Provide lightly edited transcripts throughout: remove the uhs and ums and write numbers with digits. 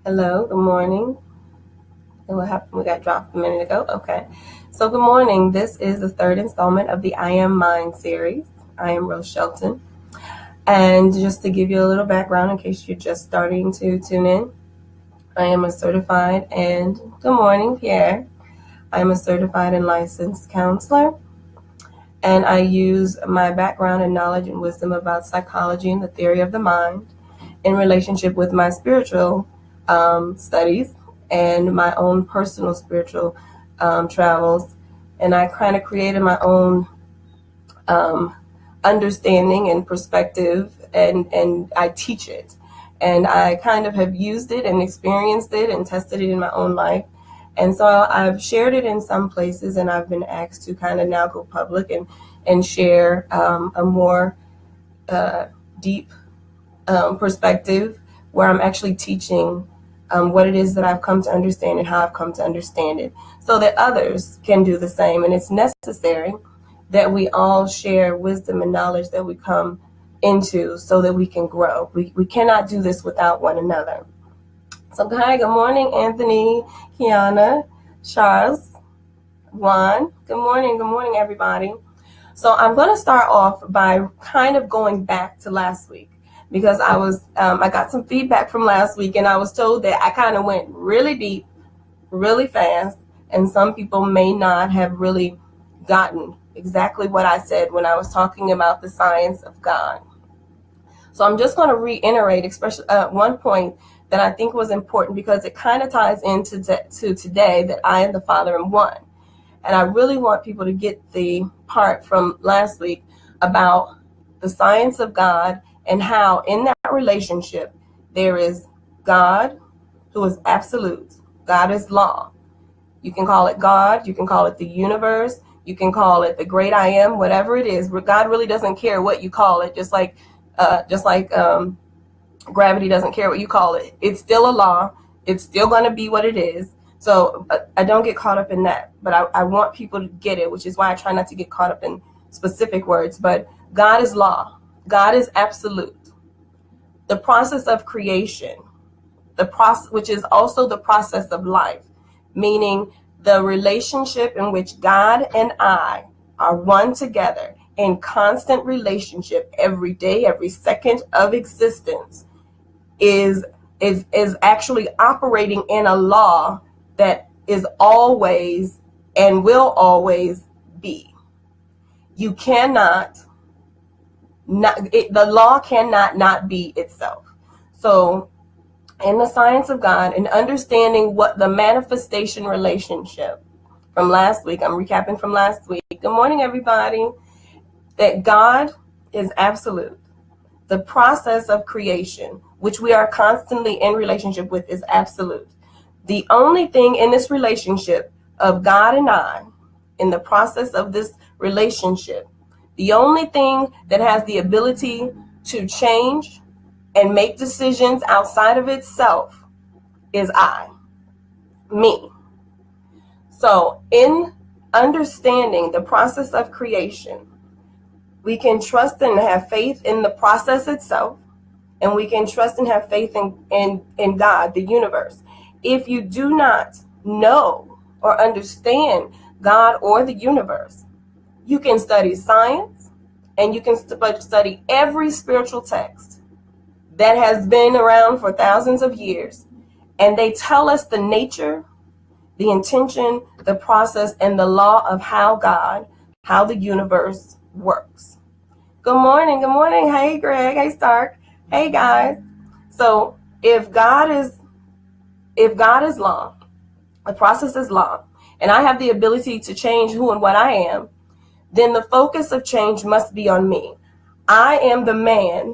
Hello, good morning. And what happened? We got dropped a minute ago. Okay. So, good morning. This is the third installment of the I Am Mind series. I am Rose Shelton. And just to give you a little background in case you're just starting to tune in, I am a certified and good morning, Pierre. I am a certified and licensed counselor. And I use my background and knowledge and wisdom about psychology and the theory of the mind in relationship with my spiritual studies and my own personal spiritual travels. And I kind of created my own understanding and perspective, and I teach it. And I kind of have used it and experienced it and tested it in my own life. And so I've shared it in some places, and I've been asked to kind of now go public and share a more deep perspective where I'm actually teaching what it is that I've come to understand and how I've come to understand it so that others can do the same. And it's necessary that we all share wisdom and knowledge that we come into so that we can grow. We cannot do this without one another. So, hi, good morning, Anthony, Kiana, Charles, Juan. Good morning, everybody. So I'm going to start off by kind of going back to last week because I got some feedback from last week, and I was told that I kind of went really deep, really fast, and some people may not have really gotten exactly what I said when I was talking about the science of God. So I'm just going to reiterate, especially one point that I think was important because it kind of ties into to today that I and the Father am one. And I really want people to get the part from last week about the science of God and how in that relationship there is God who is absolute. God is law. You can call it God. You can call it the universe. You can call it the great I am, whatever it is. God really doesn't care what you call it, just like gravity doesn't care what you call it. It's still a law. It's still going to be what it is. So I don't get caught up in that, but I want people to get it, which is why I try not to get caught up in specific words. But God is law. God is absolute. The process of creation, the process, which is also the process of life, meaning the relationship in which God and I are one together in constant relationship every day, every second of existence is actually operating in a law that is always and will always be. You cannot the law cannot not be itself. So in the science of God and understanding what the manifestation relationship from last week, I'm recapping from last week. Good morning, everybody. That God is absolute. The process of creation, which we are constantly in relationship with, is absolute. The only thing in this relationship of God and I, in the process of this relationship, the only thing that has the ability to change and make decisions outside of itself is me. So in understanding the process of creation, we can trust and have faith in the process itself, and we can trust and have faith in God, the universe. If you do not know or understand God or the universe, you can study science and you can study every spiritual text that has been around for thousands of years, and they tell us the nature, the intention, the process, and the law of how the universe works. Good morning. Hey, Greg. Hey, Stark. Hey, guys. So if God is law, the process is law, and I have the ability to change who and what I am, then the focus of change must be on me. I am the man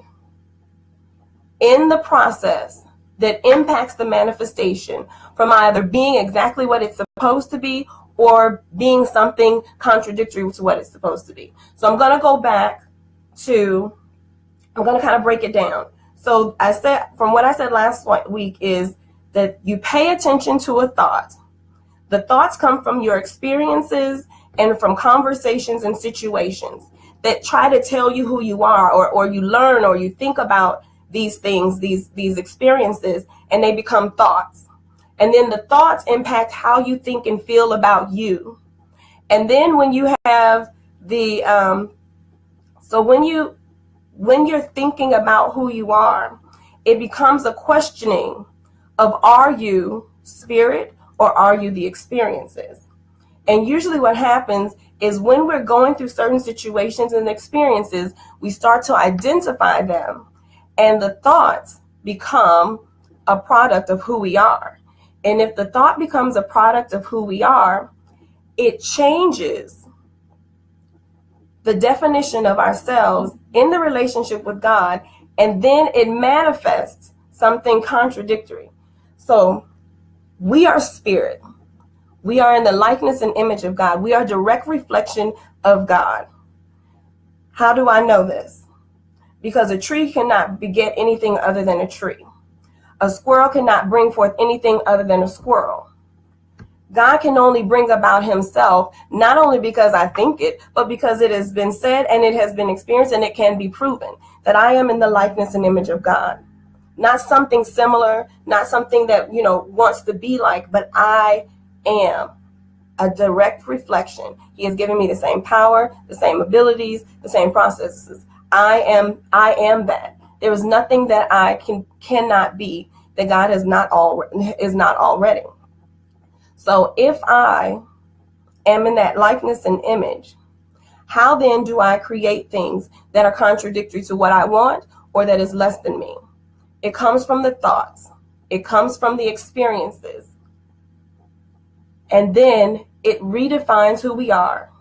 in the process that impacts the manifestation from either being exactly what it's supposed to be or being something contradictory to what it's supposed to be. So I'm going to go back I'm going to kind of break it down. So I said, from what I said last week is that you pay attention to a thought. The thoughts come from your experiences and from conversations and situations that try to tell you who you are, or you learn or you think about these things, these experiences, and they become thoughts. And then the thoughts impact how you think and feel about you. And then when you have the, so when you're thinking about who you are, it becomes a questioning of, are you spirit or are you the experiences? And usually what happens is when we're going through certain situations and experiences, we start to identify them, and the thoughts become a product of who we are. And if the thought becomes a product of who we are, it changes the definition of ourselves in the relationship with God, and then it manifests something contradictory. So we are spirit. We are in the likeness and image of God. We are a direct reflection of God. How do I know this? Because a tree cannot beget anything other than a tree. A squirrel cannot bring forth anything other than a squirrel. God can only bring about himself, not only because I think it, but because it has been said and it has been experienced and it can be proven that I am in the likeness and image of God. Not something similar, not something that, wants to be like, but I am a direct reflection. He has given me the same power, the same abilities, the same processes. I am that. There is nothing that I cannot be that God is not already. So if I am in that likeness and image, how then do I create things that are contradictory to what I want or that is less than me? It comes from the thoughts. It comes from the experiences. And then it redefines who we are.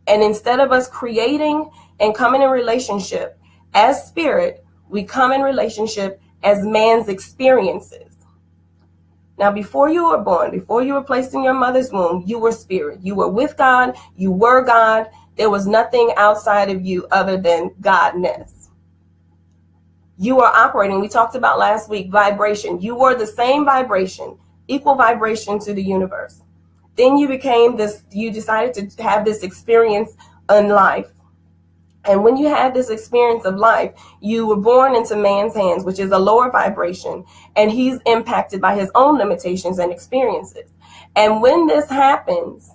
And instead of us creating and coming in relationship as spirit, we come in relationship as man's experiences. Now, before you were born, before you were placed in your mother's womb, you were spirit. You were with God. You were God. There was nothing outside of you other than Godness. You are operating, we talked about last week, vibration. You were the same vibration, equal vibration to the universe. Then you decided to have this experience in life. And when you had this experience of life, you were born into man's hands, which is a lower vibration, and he's impacted by his own limitations and experiences. And when this happens,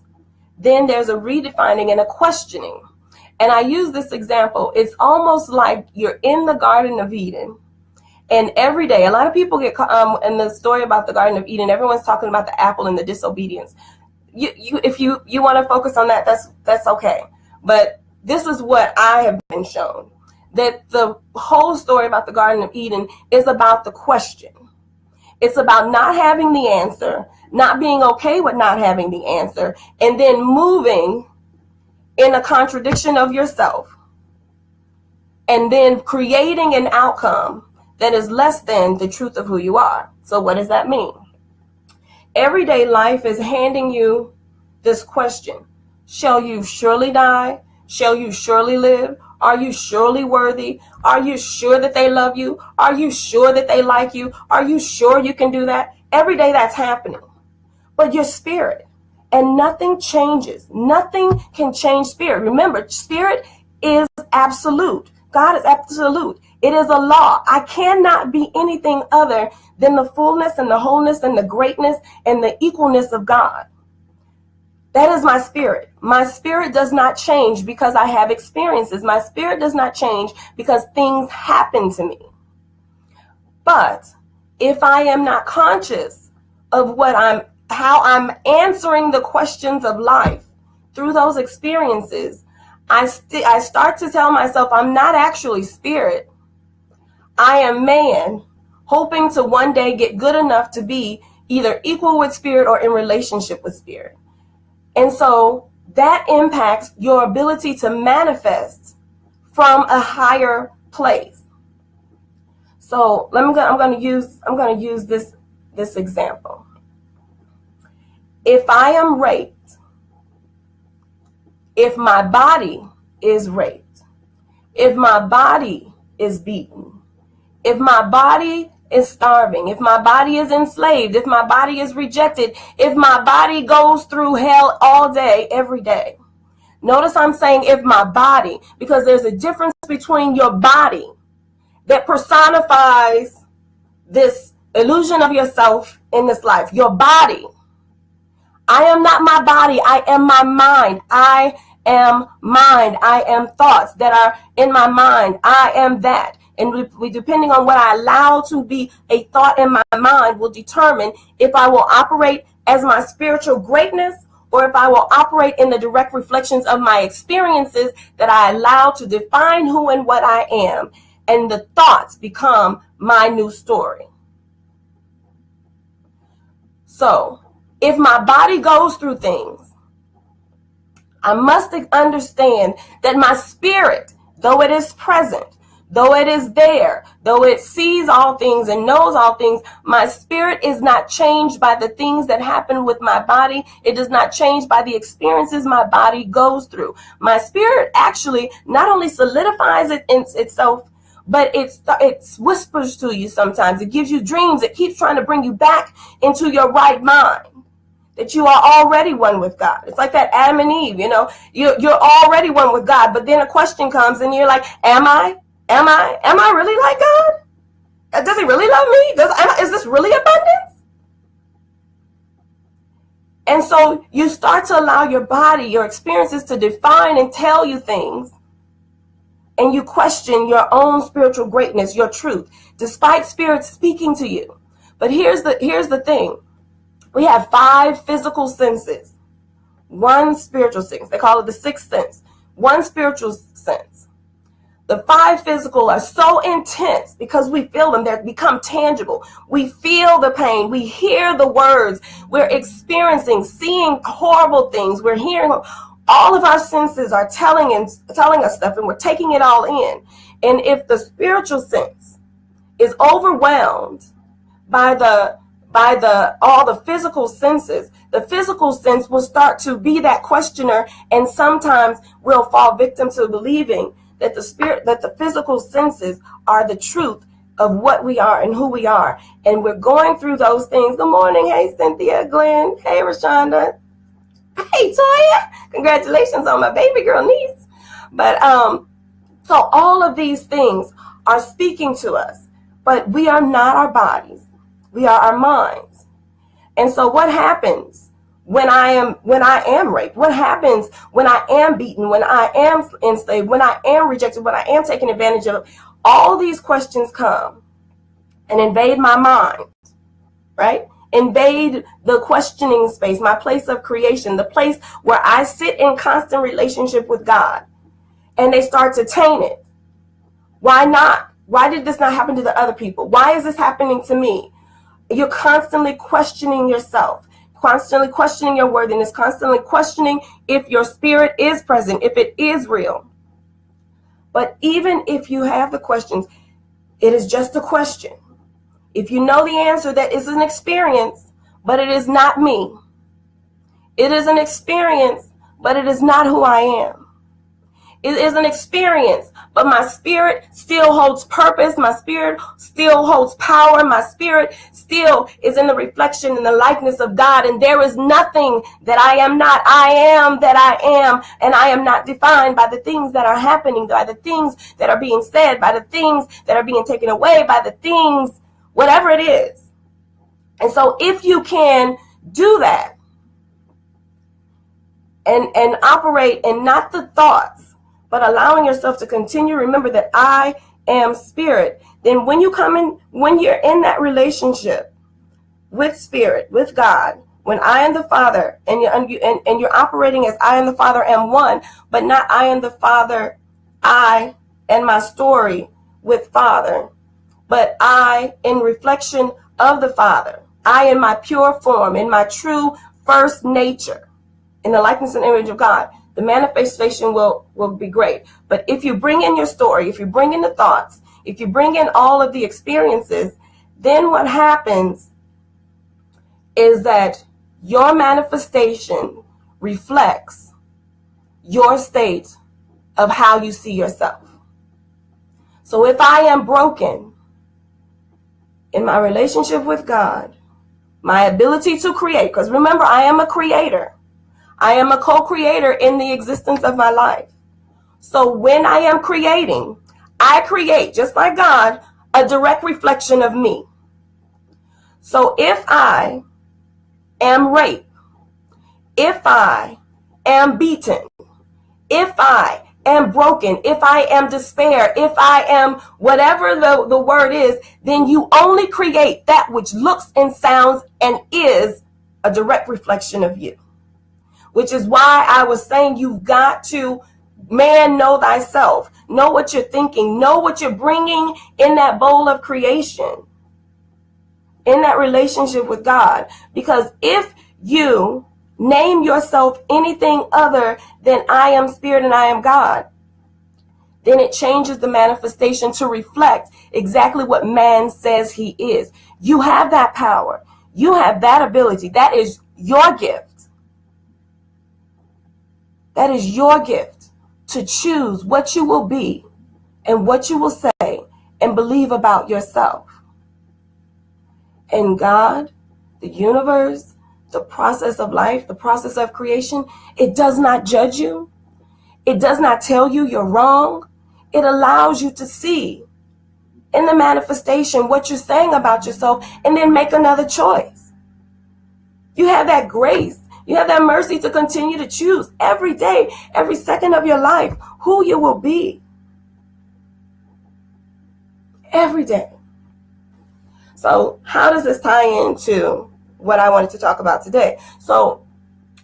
then there's a redefining and a questioning. And I use this example. It's almost like you're in the Garden of Eden, and every day, a lot of people get in the story about the Garden of Eden, everyone's talking about the apple and the disobedience. If you want to focus on that, that's okay. But this is what I have been shown, that the whole story about the Garden of Eden is about the question. It's about not having the answer, not being okay with not having the answer, and then moving in a contradiction of yourself, and then creating an outcome that is less than the truth of who you are. So what does that mean? Everyday life is handing you this question. Shall you surely die? Shall you surely live? Are you surely worthy? Are you sure that they love you? Are you sure that they like you? Are you sure you can do that? Every day that's happening. But your spirit, and nothing changes. Nothing can change spirit. Remember, spirit is absolute. God is absolute. It is a law. I cannot be anything other than the fullness and the wholeness and the greatness and the equalness of God. That is my spirit. My spirit does not change because I have experiences. My spirit does not change because things happen to me. But if I am not conscious of how I'm answering the questions of life through those experiences, I start to tell myself I'm not actually spirit. I am man, hoping to one day get good enough to be either equal with spirit or in relationship with spirit. And so that impacts your ability to manifest from a higher place. So I'm going to use this example. If I am raped, if my body is raped, if my body is beaten, if my body is starving, if my body is enslaved, if my body is rejected, if my body goes through hell all day, every day. Notice I'm saying if my body, because there's a difference between your body that personifies this illusion of yourself in this life. Your body. I am not my body. I am my mind. I am mind. I am thoughts that are in my mind. I am that. And we depending on what I allow to be a thought in my mind will determine if I will operate as my spiritual greatness or if I will operate in the direct reflections of my experiences that I allow to define who and what I am. And the thoughts become my new story. So, if my body goes through things, I must understand that my spirit, though it is present, though it is there, though it sees all things and knows all things, my spirit is not changed by the things that happen with my body. It does not change by the experiences my body goes through. My spirit actually not only solidifies it in itself, but it whispers to you sometimes. It gives you dreams. It keeps trying to bring you back into your right mind, that you are already one with God. It's like that Adam and Eve, you're already one with God. But then a question comes and you're like, am I really like God? Does he really love me? Is this really abundance? And so you start to allow your body, your experiences to define and tell you things. And you question your own spiritual greatness, your truth, despite spirit speaking to you. But here's the thing. We have 5 physical senses, 1 spiritual sense. They call it the 6th sense, 1 spiritual sense. The 5 physical are so intense because we feel them. They become tangible. We feel the pain. We hear the words. We're experiencing, seeing horrible things. We're hearing. All of our senses are telling us stuff, and we're taking it all in. And if the spiritual sense is overwhelmed by all the physical senses, the physical sense will start to be that questioner, and sometimes we'll fall victim to believing that the physical senses are the truth of what we are and who we are. And we're going through those things. Good morning. Hey, Cynthia, Glenn. Hey, Rashonda. Hey, Toya. Congratulations on my baby girl niece. But so all of these things are speaking to us, but we are not our bodies. We are our minds. And so what happens when I am raped? What happens when I am beaten, when I am enslaved, when I am rejected, when I am taken advantage of? All these questions come and invade my mind, right? Invade the questioning space, my place of creation, the place where I sit in constant relationship with God, and they start to taint it. Why not? Why did this not happen to the other people? Why is this happening to me? You're constantly questioning yourself, constantly questioning your worthiness, constantly questioning if your spirit is present, if it is real. But even if you have the questions, it is just a question. If you know the answer, that is an experience, but it is not me. It is an experience, but it is not who I am. It is an experience, but my spirit still holds purpose. My spirit still holds power. My spirit still is in the reflection and the likeness of God. And there is nothing that I am not. I am that I am. And I am not defined by the things that are happening, by the things that are being said, by the things that are being taken away, by the things, whatever it is. And so if you can do that and operate in not the thoughts, but allowing yourself to continue, remember that I am spirit, then when you're in that relationship with spirit, with God, when I am the Father, and you're operating as I and the Father am one, but not I and the Father, I and my story with Father, but I in reflection of the Father, I in my pure form, in my true first nature, in the likeness and image of God, the manifestation will be great. But if you bring in your story, if you bring in the thoughts, if you bring in all of the experiences, then what happens is that your manifestation reflects your state of how you see yourself. So if I am broken in my relationship with God, my ability to create, because remember, I am a creator. I am a co-creator in the existence of my life. So when I am creating, I create, just like God, a direct reflection of me. So if I am raped, if I am beaten, if I am broken, if I am despair, if I am whatever the word is, then you only create that which looks and sounds and is a direct reflection of you. Which is why I was saying you've got to, man, know thyself. Know what you're thinking. Know what you're bringing in that bowl of creation, in that relationship with God. Because if you name yourself anything other than I am spirit and I am God, then it changes the manifestation to reflect exactly what man says he is. You have that power. You have that ability. That is your gift. That is your gift to choose what you will be and what you will say and believe about yourself. And God, the universe, the process of life, the process of creation, it does not judge you. It does not tell you you're wrong. It allows you to see in the manifestation what you're saying about yourself and then make another choice. You have that grace. You have that mercy to continue to choose every day, every second of your life, who you will be. Every day. So how does this tie into what I wanted to talk about today? So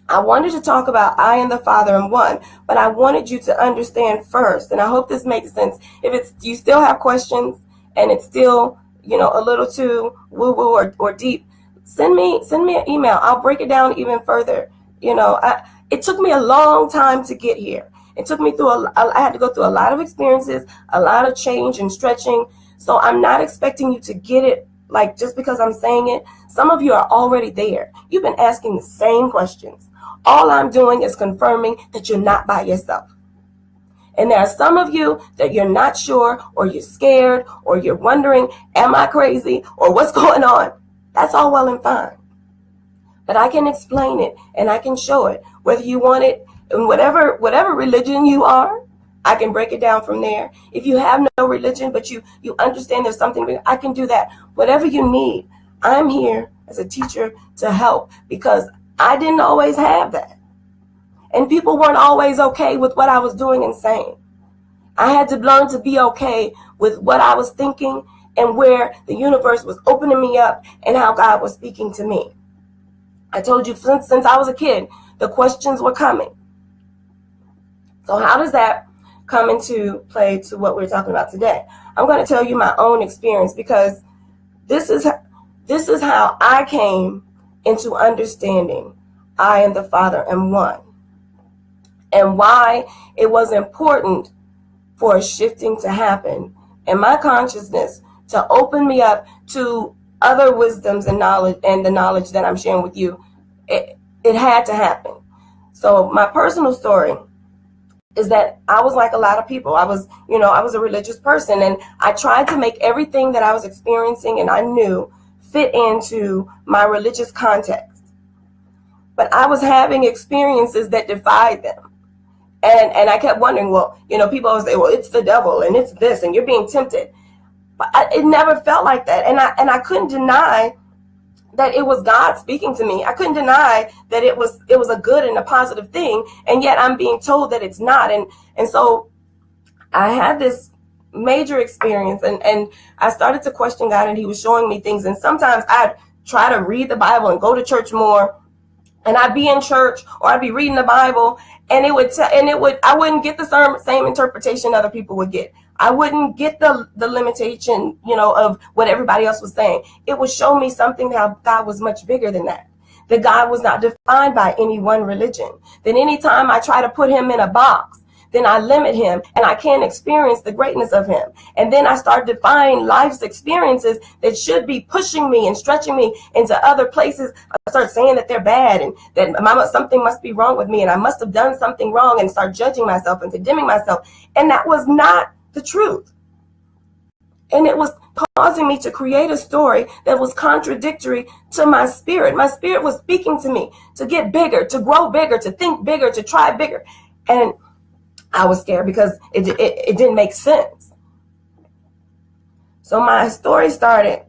I wanted to talk about I and the Father in one, but I wanted you to understand first, and I hope this makes sense. If you still have questions and it's still, a little too woo-woo or deep, send me an email. I'll break it down even further. It took me a long time to get here. It took me through I had to go through a lot of experiences, a lot of change and stretching. So I'm not expecting you to get it like just because I'm saying it. Some of you are already there. You've been asking the same questions. All I'm doing is confirming that you're not by yourself. And there are some of you that you're not sure, or you're scared, or you're wondering, am I crazy, or what's going on? That's all well and fine. But I can explain it and I can show it. Whether you want it in whatever religion you are, I can break it down from there. If you have no religion, but you understand there's something, I can do that. Whatever you need, I'm here as a teacher to help, because I didn't always have that. And people weren't always okay with what I was doing and saying. I had to learn to be okay with what I was thinking and where the universe was opening me up and how God was speaking to me. I told you since I was a kid, the questions were coming. So how does that come into play to what we're talking about today? I'm going to tell you my own experience, because this is how I came into understanding I and the Father am one, and why it was important for a shifting to happen in my consciousness to open me up to other wisdoms and knowledge, and the knowledge that I'm sharing with you. It had to happen. So my personal story is that I was like a lot of people. I was a religious person, and I tried to make everything that I was experiencing and I knew fit into my religious context. But I was having experiences that defied them. And I kept wondering, people always say, well, it's the devil and it's this and you're being tempted. But it never felt like that. And I couldn't deny that it was God speaking to me. I couldn't deny that it was a good and a positive thing. And yet I'm being told that it's not. And so I had this major experience, and I started to question God, and he was showing me things. And sometimes I'd try to read the Bible and go to church more. And I'd be in church, or I'd be reading the Bible, and I wouldn't get the same interpretation other people would get. I wouldn't get the limitation, of what everybody else was saying. It would show me something, how God was much bigger than that. That God was not defined by any one religion. That anytime I try to put him in a box, then I limit him and I can't experience the greatness of him. And then I start defining life's experiences that should be pushing me and stretching me into other places. I start saying that they're bad and that something must be wrong with me and I must have done something wrong, and start judging myself and condemning myself. And that was not the truth. And it was causing me to create a story that was contradictory to my spirit. My spirit was speaking to me to get bigger, to grow bigger, to think bigger, to try bigger. And I was scared because it didn't make sense. So my story started,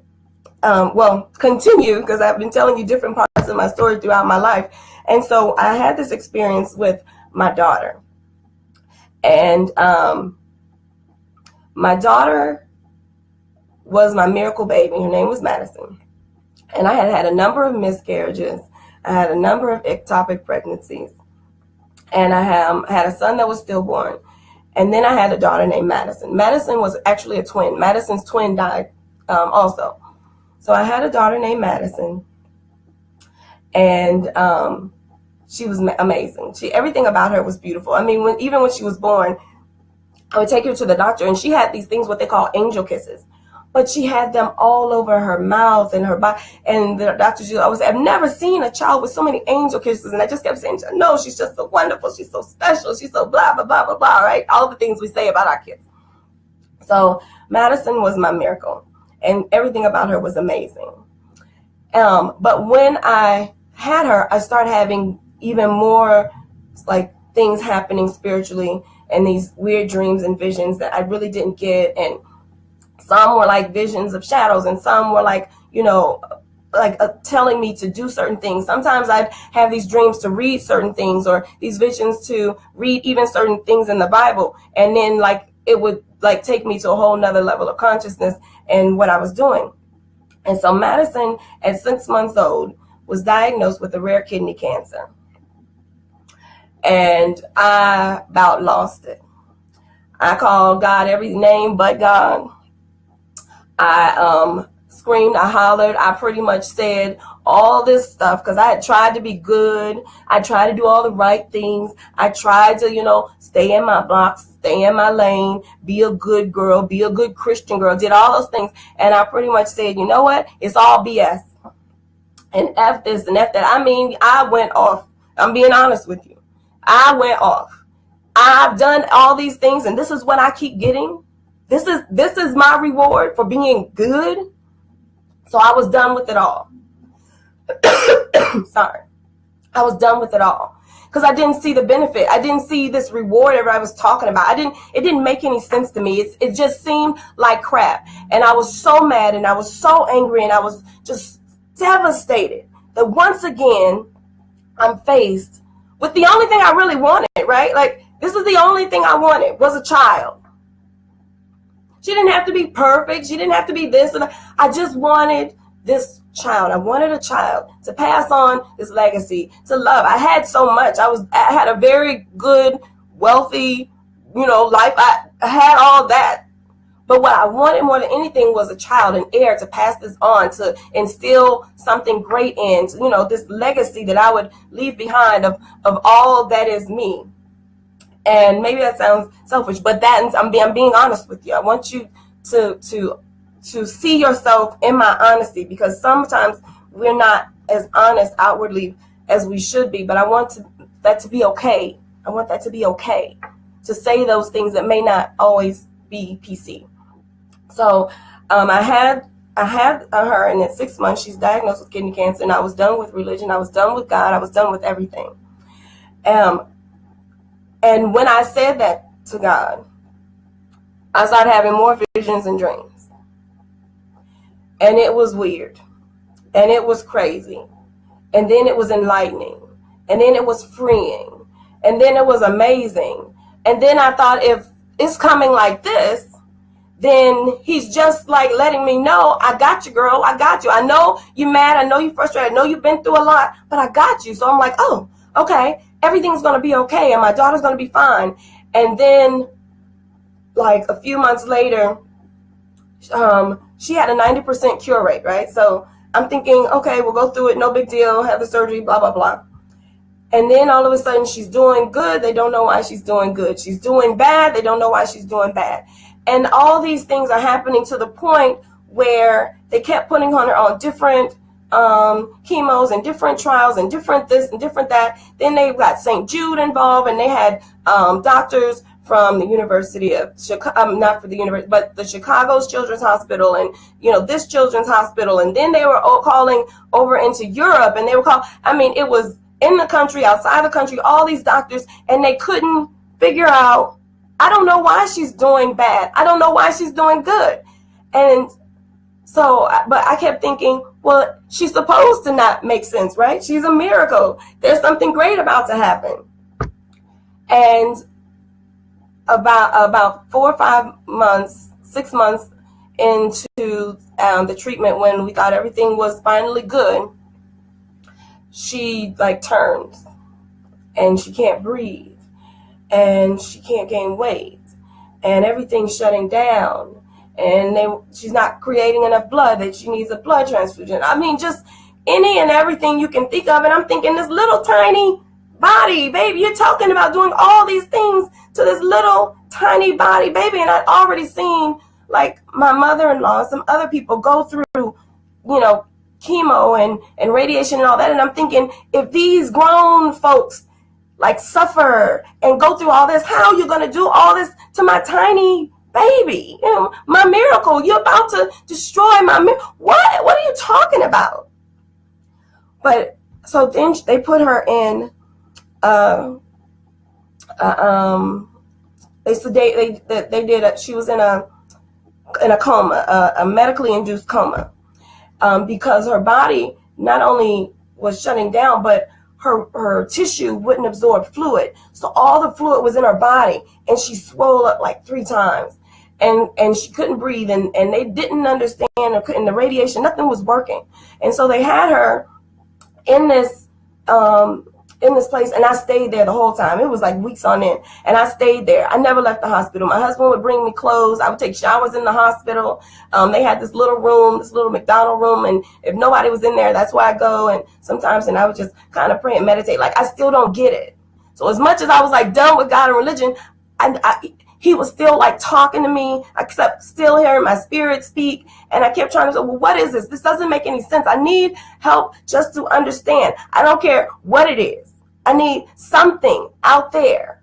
continue, because I've been telling you different parts of my story throughout my life. And so I had this experience with my daughter. And my daughter was my miracle baby. Her name was Madison. And I had a number of miscarriages. I had a number of ectopic pregnancies. And I had a son that was stillborn. And then I had a daughter named Madison. Madison was actually a twin. Madison's twin died also. So I had a daughter named Madison. And she was amazing. Everything about her was beautiful. I mean, even when she was born, I would take her to the doctor, and she had these things, what they call angel kisses. But she had them all over her mouth and her body. And the doctor, I've never seen a child with so many angel kisses. And I just kept saying, no, she's just so wonderful. She's so special. She's so blah, blah, blah, blah, blah, right? All the things we say about our kids. So Madison was my miracle. And everything about her was amazing. But when I had her, I started having even more like things happening spiritually, and these weird dreams and visions that I really didn't get. And some were like visions of shadows, and some were like, telling me to do certain things. Sometimes I'd have these dreams to read certain things, or these visions to read even certain things in the Bible. And then like it would like take me to a whole nother level of consciousness and what I was doing. And so Madison, at 6 months old, was diagnosed with a rare kidney cancer. And I about lost it. I called God every name but God. I screamed, I hollered, I pretty much said all this stuff because I had tried to be good. I tried to do all the right things. I tried to, stay in my box, stay in my lane, be a good girl, be a good Christian girl, did all those things. And I pretty much said, you know what? It's all BS. And F this and F that. I mean, I went off. I'm being honest with you. I went off. I've done all these things, and this is what I keep getting. This is my reward for being good. So I was done with it all. Sorry. I was done with it all. Because I didn't see the benefit. I didn't see this reward everybody was talking about. It didn't make any sense to me. It just seemed like crap. And I was so mad, and I was so angry, and I was just devastated that once again I'm faced with the only thing I really wanted, right? Like, this is the only thing I wanted was a child. She didn't have to be perfect. She didn't have to be this. And I just wanted this child. I wanted a child to pass on this legacy, to love. I had so much. I had a very good, wealthy, life. I had all that. But what I wanted more than anything was a child, an heir to pass this on, to instill something great in, this legacy that I would leave behind of all that is me. And maybe that sounds selfish, but I'm being honest with you. I want you to see yourself in my honesty, because sometimes we're not as honest outwardly as we should be. But I want that to be okay. I want that to be okay, to say those things that may not always be PC. So I had her, and at 6 months she's diagnosed with kidney cancer, and I was done with religion. I was done with God. I was done with everything. And when I said that to God, I started having more visions and dreams. And it was weird. And it was crazy. And then it was enlightening. And then it was freeing. And then it was amazing. And then I thought, if it's coming like this, then he's just like letting me know, I got you, girl. I got you. I know you're mad. I know you're frustrated. I know you've been through a lot, but I got you. So I'm like, oh, okay. Everything's going to be okay, and my daughter's going to be fine. And then, like, a few months later, she had a 90% cure rate, right? So I'm thinking, okay, we'll go through it, no big deal, have the surgery, blah, blah, blah. And then all of a sudden, she's doing good. They don't know why she's doing good. She's doing bad. They don't know why she's doing bad. And all these things are happening to the point where they kept putting her on different chemos and different trials and different this and different that. Then they got St. Jude involved, and they had doctors from the University of Chicago, not for the university, but the Chicago's Children's Hospital, and this Children's Hospital. And then they were all calling over into Europe, and they were it was in the country, outside the country, all these doctors, and they couldn't figure out. I don't know why she's doing bad. I don't know why she's doing good. And so, but I kept thinking, well, she's supposed to not make sense, right? She's a miracle. There's something great about to happen. And about 4 or 5 months, 6 months into the treatment, when we thought everything was finally good, she like turns and she can't breathe and she can't gain weight and everything's shutting down. And she's not creating enough blood, that she needs a blood transfusion. I mean, just any and everything you can think of. And I'm thinking, this little tiny body, baby, you're talking about doing all these things to this little tiny body, baby. And I'd already seen like my mother-in-law and some other people go through, chemo and radiation and all that. And I'm thinking, if these grown folks like suffer and go through all this, how are you going to do all this to my tiny baby? My miracle. You're about to destroy my miracle. What are you talking about? But so then they put her in she was in a coma, a medically induced coma, because her body not only was shutting down, but her tissue wouldn't absorb fluid. So all the fluid was in her body, and she swelled up like 3 times. And she couldn't breathe, and they didn't understand, or couldn't, the radiation, nothing was working. And so they had her in this place, and I stayed there the whole time. It was like weeks on end, and I stayed there. I never left the hospital. My husband would bring me clothes. I would take showers in the hospital. They had this little room, this little McDonald room, and if nobody was in there, that's where I go. And sometimes, and I would just kind of pray and meditate. Like, I still don't get it. So as much as I was like done with God and religion, he was still like talking to me. I kept still hearing my spirit speak. And I kept trying to say, well, what is this? This doesn't make any sense. I need help just to understand. I don't care what it is. I need something out there.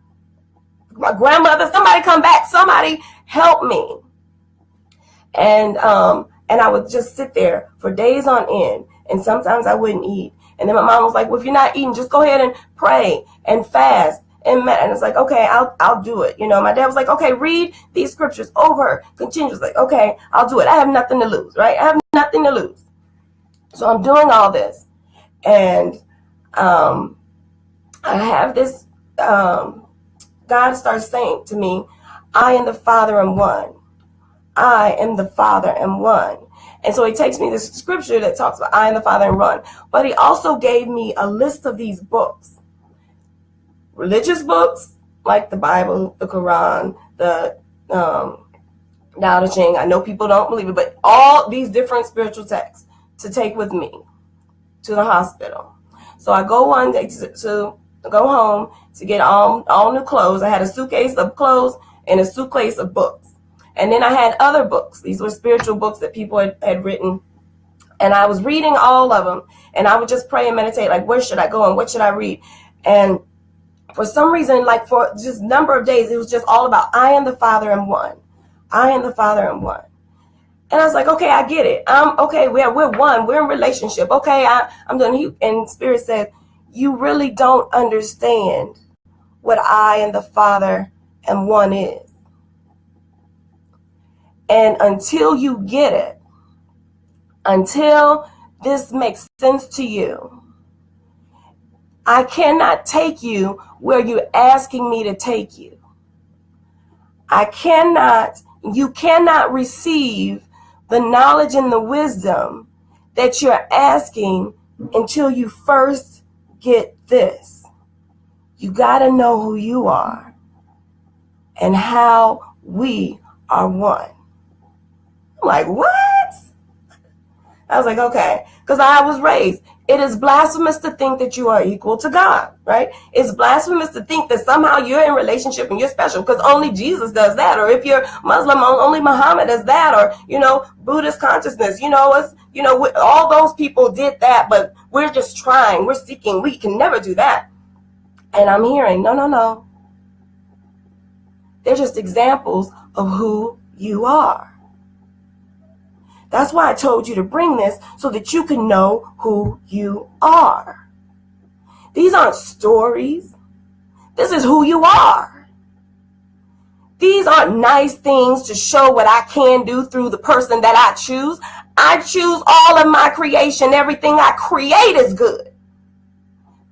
My grandmother, somebody come back, somebody help me. And I would just sit there for days on end. And sometimes I wouldn't eat. And then my mom was like, well, if you're not eating, just go ahead and pray and fast. And it's like, okay, I'll do it. My dad was like, okay, read these scriptures over continuously. Like, okay, I'll do it. I have nothing to lose, right? I have nothing to lose. So I'm doing all this. And I have this, God starts saying to me, I and the Father am one. I am the Father am one. And so he takes me this scripture that talks about I and the Father am one. But he also gave me a list of these books. Religious books like the Bible, the Quran, the Tao Te Ching. I know people don't believe it, but all these different spiritual texts to take with me to the hospital. So I go one day to go home to get all new clothes. I had a suitcase of clothes and a suitcase of books. And then I had other books. These were spiritual books that people had written. And I was reading all of them. And I would just pray and meditate, like, where should I go and what should I read? And for some reason, like for just a number of days, it was just all about I and the Father am one. I and the Father am one. And I was like, okay, I get it. Okay, we're one. We're in relationship. Okay, I'm doing. And Spirit said, you really don't understand what I and the Father am one is. And until you get it, until this makes sense to you, I cannot take you where you're asking me to take you. You cannot receive the knowledge and the wisdom that you're asking until you first get this. You got to know who you are and how we are one. I'm like, what? I was like, okay, because I was raised. It is blasphemous to think that you are equal to God, right? It's blasphemous to think that somehow you're in relationship and you're special because only Jesus does that. Or if you're Muslim, only Muhammad does that. Or, Buddhist consciousness, all those people did that, but we're just trying, we're seeking, we can never do that. And I'm hearing, no. They're just examples of who you are. That's why I told you to bring this so that you can know who you are. These aren't stories. This is who you are. These aren't nice things to show what I can do through the person that I choose. I choose all of my creation. Everything I create is good.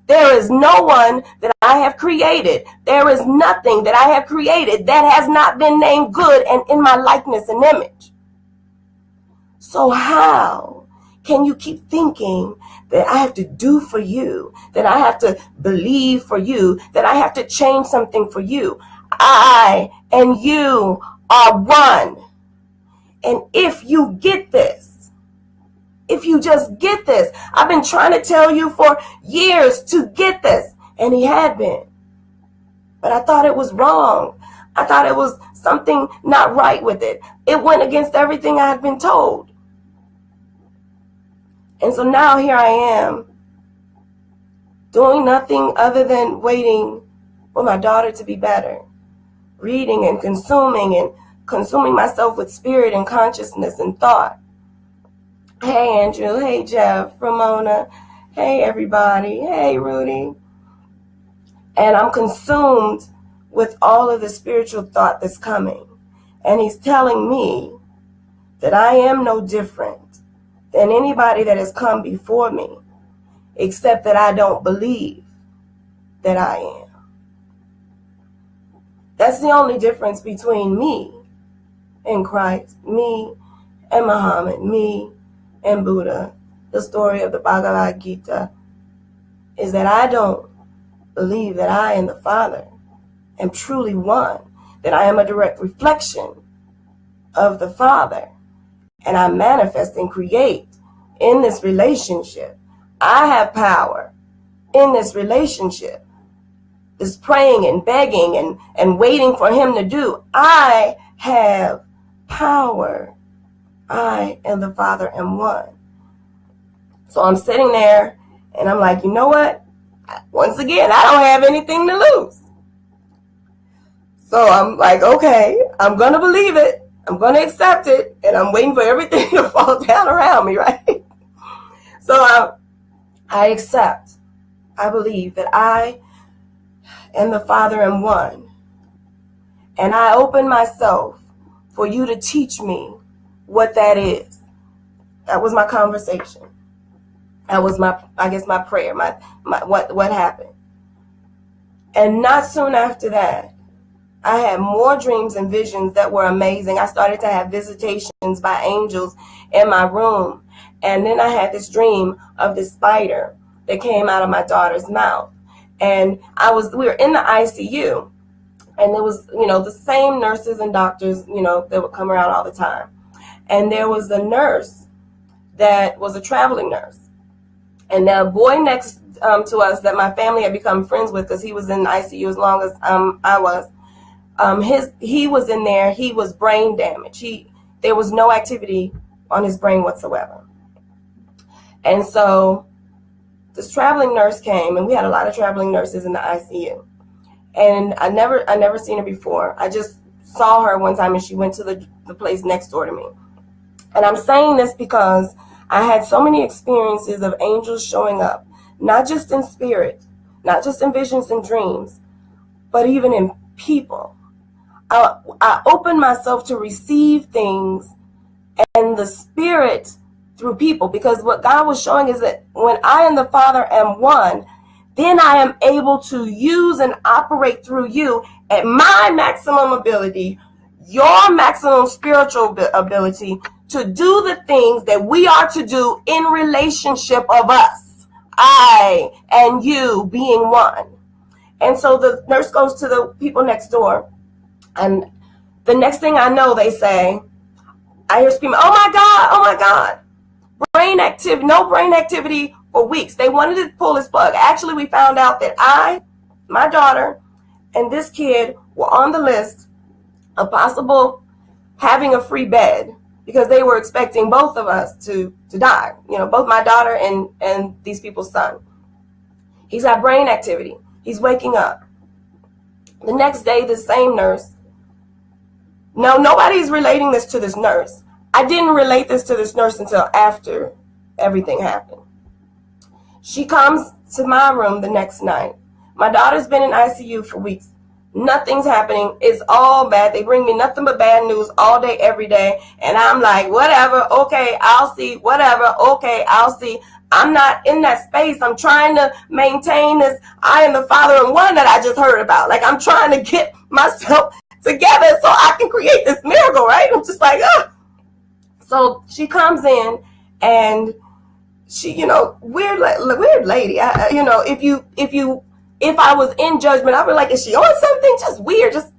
There is no one that I have created. There is nothing that I have created that has not been named good and in my likeness and image. So how can you keep thinking that I have to do for you, that I have to believe for you, that I have to change something for you? I and you are one. And if you get this, if you just get this, I've been trying to tell you for years to get this, and he had been. But I thought it was wrong. I thought it was something not right with it. It went against everything I had been told. And so now here I am, doing nothing other than waiting for my daughter to be better, reading and consuming myself with spirit and consciousness and thought. Hey, Andrew. Hey, Jeff, Ramona. Hey, everybody. Hey, Rudy. And I'm consumed with all of the spiritual thought that's coming. And he's telling me that I am no different than anybody that has come before me, except that I don't believe that I am. That's the only difference between me and Christ, me and Muhammad, me and Buddha. The story of the Bhagavad Gita is that I don't believe that I and the Father am truly one, that I am a direct reflection of the Father, and I manifest and create in this relationship. I have power in this relationship. This praying and begging and waiting for him to do. I have power. I and the Father am one. So I'm sitting there and I'm like, you know what? Once again, I don't have anything to lose. So I'm like, okay, I'm going to believe it. I'm going to accept it. And I'm waiting for everything to fall down around me, right? So I accept. I believe that I and the Father am one. And I open myself for you to teach me what that is. That was my conversation. That was my prayer, my what happened. And not soon after that, I had more dreams and visions that were amazing. I started to have visitations by angels in my room. And then I had this dream of this spider that came out of my daughter's mouth. And we were in the ICU, and there was, the same nurses and doctors, that would come around all the time. And there was a nurse that was a traveling nurse. And the boy next to us that my family had become friends with, because he was in the ICU as long as I was, he was in there. He was brain damaged. There was no activity on his brain whatsoever. And so this traveling nurse came, and we had a lot of traveling nurses in the ICU. And I never seen her before. I just saw her one time, and she went to the place next door to me. And I'm saying this because I had so many experiences of angels showing up, not just in spirit, not just in visions and dreams, but even in people. I opened myself to receive things and the spirit through people, because what God was showing is that when I and the Father am one, then I am able to use and operate through you at my maximum ability, your maximum spiritual ability, to do the things that we are to do in relationship of us, I and you being one. And so the nurse goes to the people next door, and the next thing I know, they say, I hear screaming, oh my God, no brain activity for weeks. They wanted to pull his plug. Actually, we found out that my daughter, and this kid were on the list of possible having a free bed, because they were expecting both of us to die. Both my daughter and these people's son. He's got brain activity. He's waking up. The next day, the same nurse. No, nobody's relating this to this nurse. I didn't relate this to this nurse until after everything happened. She comes to my room the next night. My daughter's been in ICU for weeks. Nothing's happening. It's all bad. They bring me nothing but bad news all day, every day. And I'm like, whatever. Okay, I'll see. Whatever. Okay, I'll see. I'm not in that space. I'm trying to maintain this I am the Father and one that I just heard about. Like, I'm trying to get myself together so I can create this miracle, right? I'm just like, ugh. So she comes in and she, weird lady. If I was in judgment, I'd be like, is she on something? Just weird, just,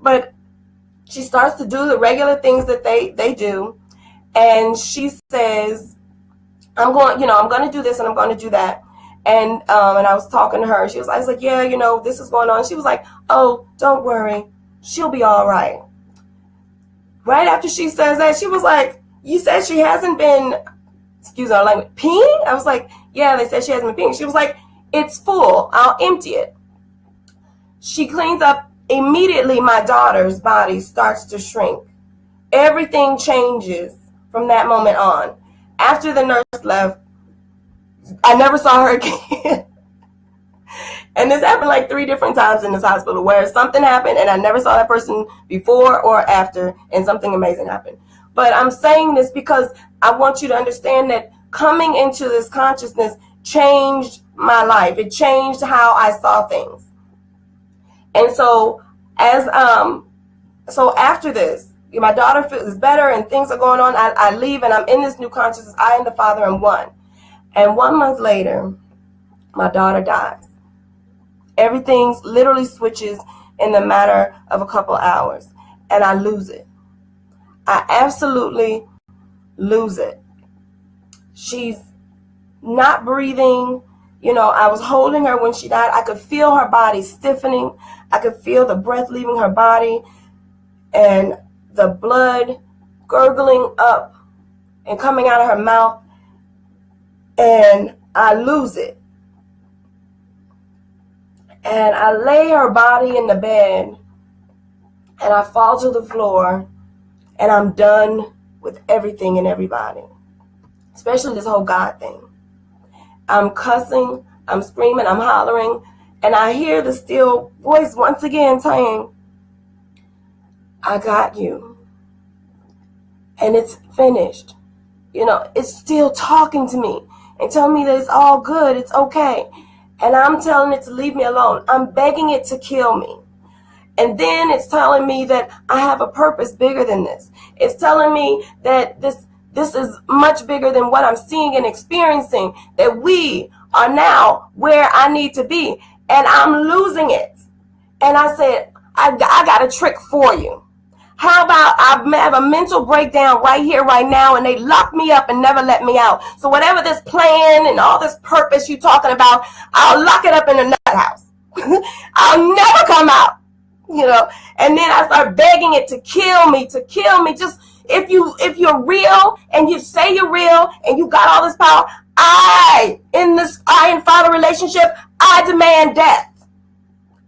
But she starts to do the regular things that they do. And she says, I'm going to do this and I'm going to do that. And I was talking to her. I was like, yeah, this is going on. She was like, oh, don't worry. She'll be all right. Right after she says that, she was like, you said she hasn't been, excuse our language, peeing? I was like, yeah, they said she hasn't been peeing. She was like, it's full. I'll empty it. She cleans up. Immediately, my daughter's body starts to shrink. Everything changes from that moment on. After the nurse left, I never saw her again. And this happened like 3 different times in this hospital where something happened and I never saw that person before or after and something amazing happened. But I'm saying this because I want you to understand that coming into this consciousness changed my life. It changed how I saw things. And so so after this, my daughter feels better and things are going on. I leave and I'm in this new consciousness. I and the Father am one. And 1 month later, my daughter dies. Everything literally switches in the matter of a couple hours. And I lose it. I absolutely lose it. She's not breathing. I was holding her when she died. I could feel her body stiffening. I could feel the breath leaving her body and the blood gurgling up and coming out of her mouth. And I lose it. And I lay her body in the bed and I fall to the floor and I'm done with everything and everybody, especially this whole God thing. I'm cussing, I'm screaming, I'm hollering, and I hear the still voice once again saying, I got you. And it's finished. It's still talking to me and telling me that it's all good, it's okay. And I'm telling it to leave me alone. I'm begging it to kill me. And then it's telling me that I have a purpose bigger than this. It's telling me that this is much bigger than what I'm seeing and experiencing, that we are now where I need to be. And I'm losing it. And I said, I got a trick for you. How about I have a mental breakdown right here, right now, and they lock me up and never let me out. So whatever this plan and all this purpose you're talking about, I'll lock it up in the nut house. I'll never come out, And then I start begging it to kill me. Just if you're real and you say you're real and you got all this power, I and Father relationship, I demand death.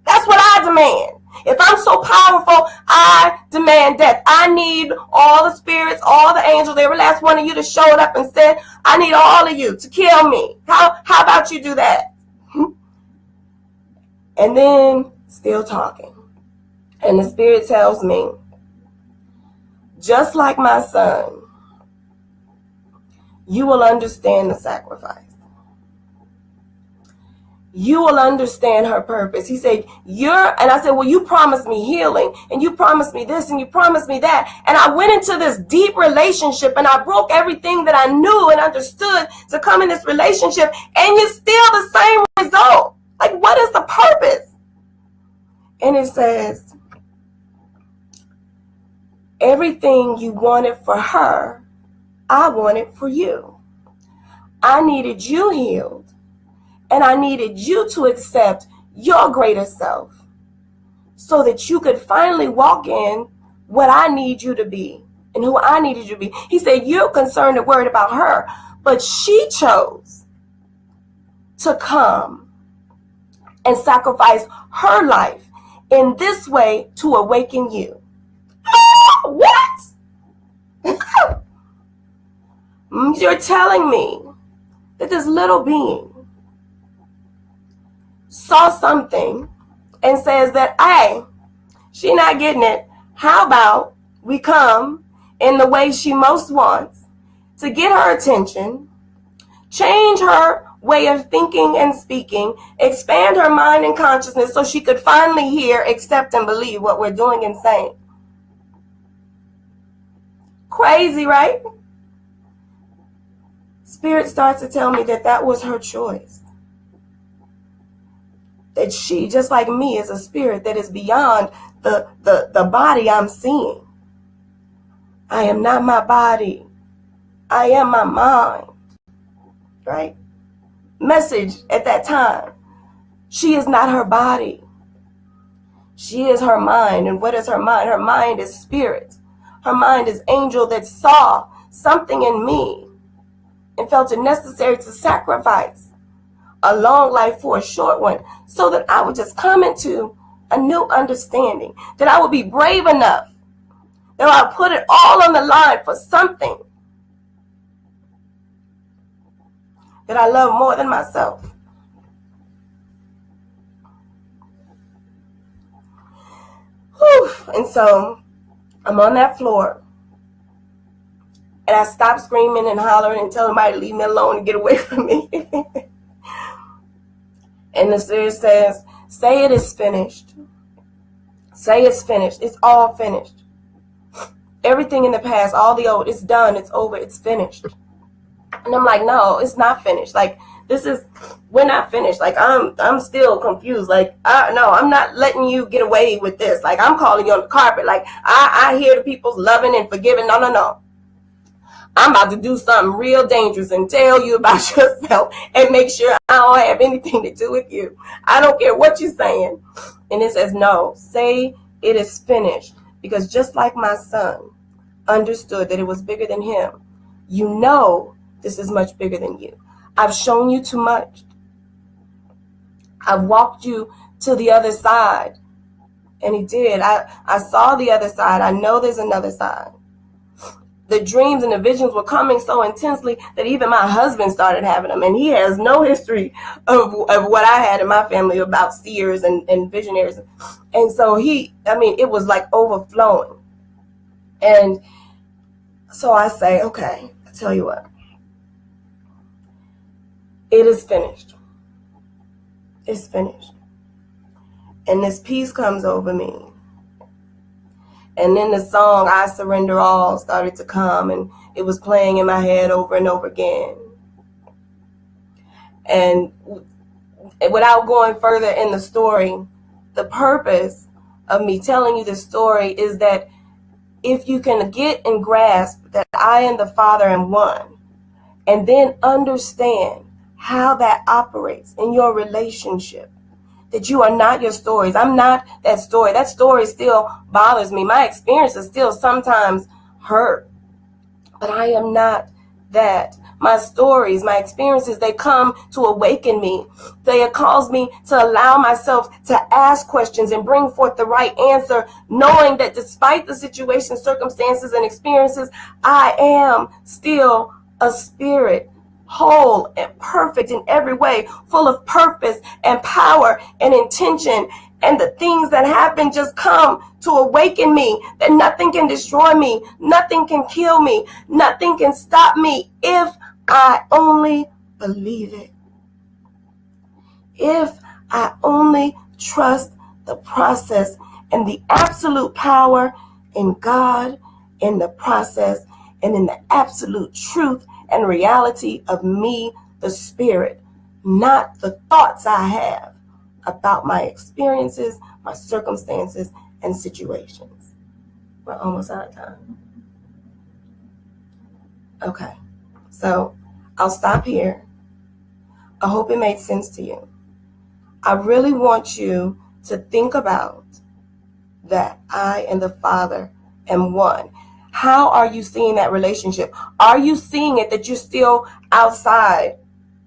That's what I demand. If I'm so powerful, I demand death. I need all the spirits, all the angels, every last one of you that showed up and said, I need all of you to kill me. How about you do that? And then still talking. And the Spirit tells me, just like my son, you will understand the sacrifice. You will understand her purpose. He said, and I said, well, you promised me healing, and you promised me this, and you promised me that. And I went into this deep relationship, and I broke everything that I knew and understood to come in this relationship, and you're still the same result. Like, what is the purpose? And it says, everything you wanted for her, I wanted for you. I needed you healed. And I needed you to accept your greater self so that you could finally walk in what I need you to be and who I needed you to be. He said, you're concerned and worried about her, but she chose to come and sacrifice her life in this way to awaken you. What? You're telling me that this little being saw something and says that, hey, she not getting it. How about we come in the way she most wants to get her attention, change her way of thinking and speaking, expand her mind and consciousness so she could finally hear, accept, and believe what we're doing and saying. Crazy, right? Spirit starts to tell me that that was her choice. That she, just like me, is a spirit that is beyond the body I'm seeing. I am not my body. I am my mind. Right? Message at that time. She is not her body. She is her mind. And what is her mind? Her mind is spirit. Her mind is angel that saw something in me and felt it necessary to sacrifice a long life for a short one so that I would just come into a new understanding, that I would be brave enough, that I would put it all on the line for something that I love more than myself. Whew. And so I'm on that floor, and I stop screaming and hollering and telling everybody to leave me alone and get away from me. And the Spirit says, say it is finished. Say it's finished. It's all finished. Everything in the past, all the old, it's done, it's over, it's finished. And I'm like, no, it's not finished. Like, we're not finished. Like, I'm still confused. Like, no, I'm not letting you get away with this. Like, I'm calling you on the carpet. Like, I hear the people's loving and forgiving. No. I'm about to do something real dangerous and tell you about yourself and make sure I don't have anything to do with you. I don't care what you're saying. And it says, no, say it is finished. Because just like my son understood that it was bigger than him, you know this is much bigger than you. I've shown you too much. I've walked you to the other side. And he did. I saw the other side. I know there's another side. The dreams and the visions were coming so intensely that even my husband started having them. And he has no history of what I had in my family about seers and visionaries. And so it was like overflowing. And so I say, okay, I tell you what. It is finished. It's finished. And this peace comes over me. And then the song, I Surrender All, started to come, and it was playing in my head over and over again. And without going further in the story, the purpose of me telling you this story is that if you can get and grasp that I and the Father am one, and then understand how that operates in your relationship, that you are not your stories. I'm not that story. That story still bothers me. My experiences still sometimes hurt. But I am not that. My stories, my experiences, they come to awaken me. They cause me to allow myself to ask questions and bring forth the right answer, knowing that despite the situation, circumstances, and experiences, I am still a spirit, whole and perfect in every way, full of purpose and power and intention. And the things that happen just come to awaken me that nothing can destroy me, nothing can kill me, nothing can stop me if I only believe it. If I only trust the process and the absolute power in God, in the process, and in the absolute truth and reality of me, the spirit, not the thoughts I have about my experiences, my circumstances, and situations. We're almost out of time. Okay, so I'll stop here. I hope it made sense to you. I really want you to think about that I and the Father am one. How are you seeing that relationship? Are you seeing it that you're still outside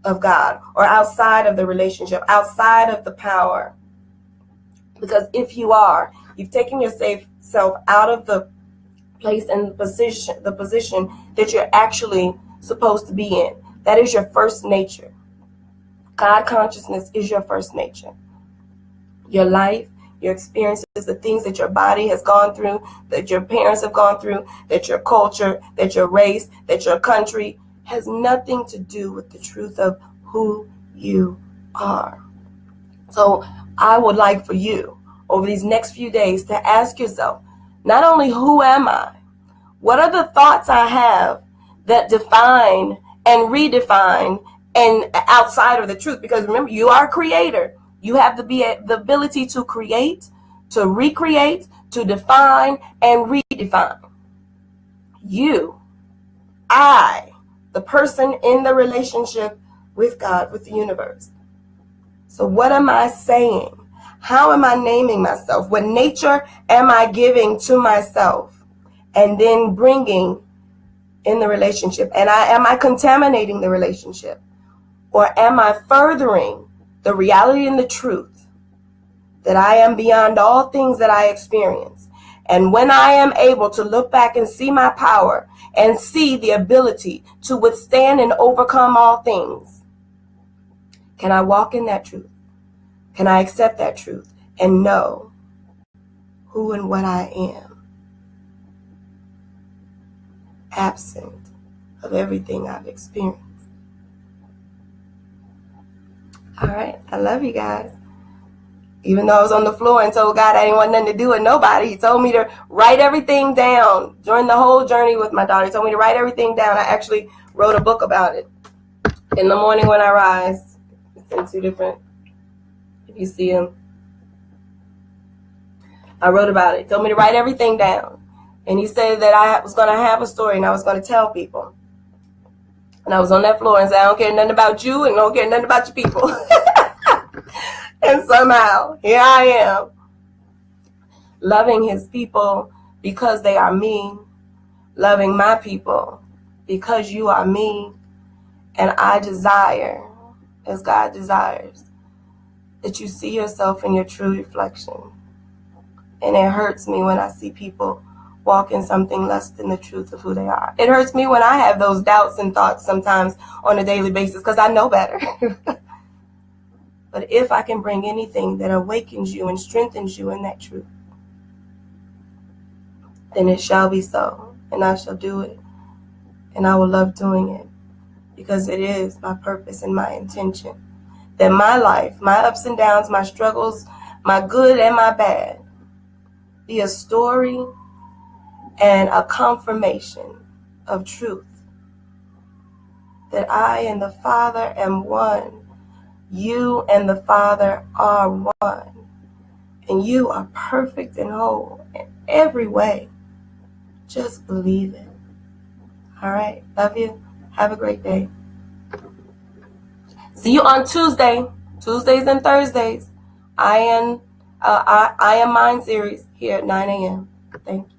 of God or outside of the relationship, outside of the power? Because if you are, you've taken yourself out of the place and the position that you're actually supposed to be in. That is your first nature. God consciousness is your first nature. Your life, your experiences, the things that your body has gone through, that your parents have gone through, that your culture, that your race, that your country, has nothing to do with the truth of who you are. So I would like for you, over these next few days, to ask yourself, not only who am I, what are the thoughts I have that define and redefine and outside of the truth? Because remember, you are a creator. You have the ability to create, to recreate, to define and redefine. You, I, the person in the relationship with God, with the universe. So what am I saying? How am I naming myself? What nature am I giving to myself and then bringing in the relationship? And am I contaminating the relationship? Or am I furthering the reality and the truth that I am beyond all things that I experience? And when I am able to look back and see my power and see the ability to withstand and overcome all things, can I walk in that truth? Can I accept that truth and know who and what I am, absent of everything I've experienced? All right, I love you guys. Even though I was on the floor and told God I didn't want nothing to do with nobody, he told me to write everything down. During the whole journey with my daughter, he told me to write everything down. I actually wrote a book about it. In the morning when I rise, it's in two different, if you see them. I wrote about it. He told me to write everything down. And he said that I was going to have a story and I was going to tell people. And I was on that floor and said, I don't care nothing about you and I don't care nothing about your people. And somehow, here I am, loving his people because they are me, loving my people because you are me. And I desire, as God desires, that you see yourself in your true reflection. And it hurts me when I see people walk in something less than the truth of who they are. It hurts me when I have those doubts and thoughts sometimes on a daily basis because I know better. But if I can bring anything that awakens you and strengthens you in that truth, then it shall be so, and I shall do it, and I will love doing it, because it is my purpose and my intention that my life, my ups and downs, my struggles, my good and my bad, be a story and a confirmation of truth, that I and the Father am one. You and the Father are one, and you are perfect and whole in every way. Just believe it. All right. Love you. Have a great day. See you on Tuesdays and Thursdays. I Am Mind series here at 9 a.m. Thank you.